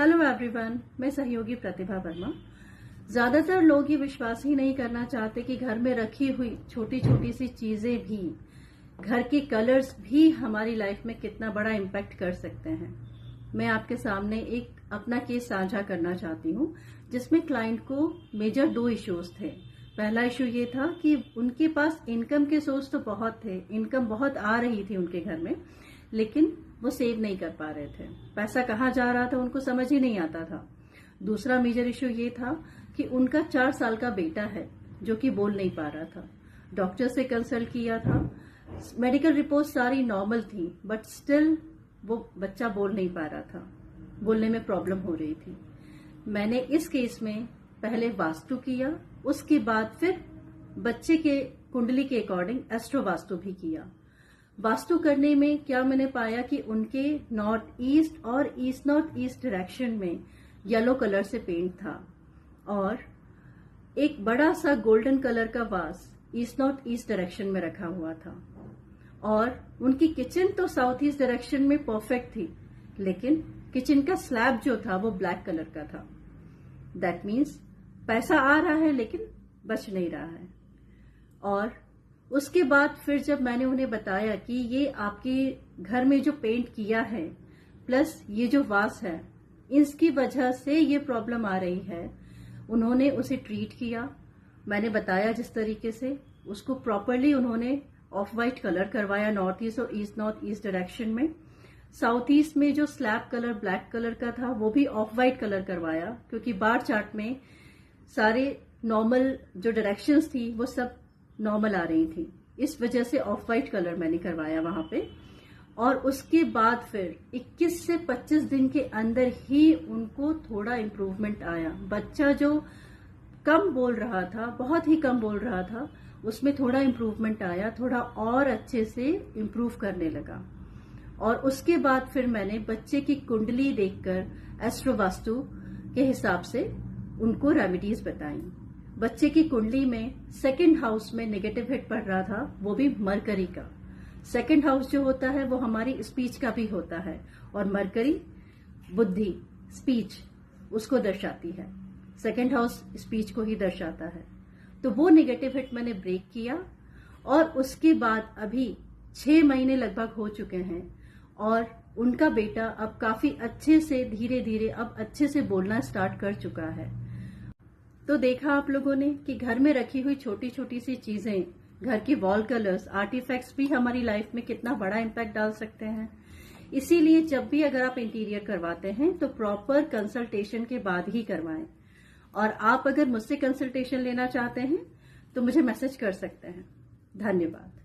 Hello everyone, मैं सहयोगी प्रतिभा वर्मा। ज्यादातर लोग ये विश्वास ही नहीं करना चाहते कि घर में रखी हुई छोटी छोटी सी चीजें भी, घर के कलर्स भी हमारी लाइफ में कितना बड़ा इम्पैक्ट कर सकते हैं। मैं आपके सामने एक अपना केस साझा करना चाहती हूँ, जिसमें क्लाइंट को मेजर 2 इश्यूज थे। पहला इशू ये था कि उनके पास इनकम के सोर्स तो बहुत थे, इनकम बहुत आ रही थी उनके घर में, लेकिन वो सेव नहीं कर पा रहे थे। पैसा कहाँ जा रहा था उनको समझ ही नहीं आता था। दूसरा मेजर इशू ये था कि उनका 4 साल का बेटा है जो कि बोल नहीं पा रहा था। डॉक्टर से कंसल्ट किया था, मेडिकल रिपोर्ट सारी नॉर्मल थी, बट स्टिल वो बच्चा बोल नहीं पा रहा था, बोलने में प्रॉब्लम हो रही थी। मैंने इस केस में पहले वास्तु किया, उसके बाद फिर बच्चे के कुंडली के अकॉर्डिंग एस्ट्रो वास्तु भी किया। वास्तु करने में क्या मैंने पाया कि उनके नॉर्थ ईस्ट और ईस्ट नॉर्थ ईस्ट डायरेक्शन में येलो कलर से पेंट था और एक बड़ा सा गोल्डन कलर का वास ईस्ट नॉर्थ ईस्ट डायरेक्शन में रखा हुआ था। और उनकी किचन तो साउथ ईस्ट डायरेक्शन में परफेक्ट थी, लेकिन किचन का स्लैब जो था वो ब्लैक कलर का था। दैट मीन्स पैसा आ रहा है लेकिन बच नहीं रहा है। और उसके बाद फिर जब मैंने उन्हें बताया कि ये आपके घर में जो पेंट किया है प्लस ये जो वास है, इसकी वजह से ये प्रॉब्लम आ रही है, उन्होंने उसे ट्रीट किया। मैंने बताया जिस तरीके से उसको प्रॉपरली उन्होंने ऑफ वाइट कलर करवाया नॉर्थ ईस्ट और ईस्ट नॉर्थ ईस्ट डायरेक्शन में। साउथ ईस्ट में जो स्लैब कलर ब्लैक कलर का था वो भी ऑफ वाइट कलर करवाया, क्योंकि बार चार्ट में सारे नॉर्मल जो डायरेक्शंस थी वो सब नॉर्मल आ रही थी, इस वजह से ऑफ वाइट कलर मैंने करवाया वहां पे। और उसके बाद फिर 21 से 25 दिन के अंदर ही उनको थोड़ा इम्प्रूवमेंट आया। बच्चा जो कम बोल रहा था, बहुत ही कम बोल रहा था, उसमें थोड़ा इम्प्रूवमेंट आया, थोड़ा और अच्छे से इम्प्रूव करने लगा। और उसके बाद फिर मैंने बच्चे की कुंडली देखकर एस्ट्रो वास्तु के हिसाब से उनको रेमेडीज बताई। बच्चे की कुंडली में 2nd हाउस में नेगेटिव हिट पड़ रहा था, वो भी मरकरी का। 2nd हाउस जो होता है वो हमारी स्पीच का भी होता है, और मरकरी बुद्धि, स्पीच उसको दर्शाती है। 2nd हाउस स्पीच को ही दर्शाता है। तो वो नेगेटिव हिट मैंने ब्रेक किया और उसके बाद अभी 6 महीने लगभग हो चुके हैं और उनका बेटा अब काफी अच्छे से धीरे धीरे अब अच्छे से बोलना स्टार्ट कर चुका है। तो देखा आप लोगों ने कि घर में रखी हुई छोटी छोटी सी चीजें, घर की वॉल कलर्स, आर्टिफैक्ट्स भी हमारी लाइफ में कितना बड़ा इम्पैक्ट डाल सकते हैं। इसीलिए जब भी अगर आप इंटीरियर करवाते हैं तो प्रॉपर कंसल्टेशन के बाद ही करवाएं। और आप अगर मुझसे कंसल्टेशन लेना चाहते हैं तो मुझे मैसेज कर सकते हैं। धन्यवाद।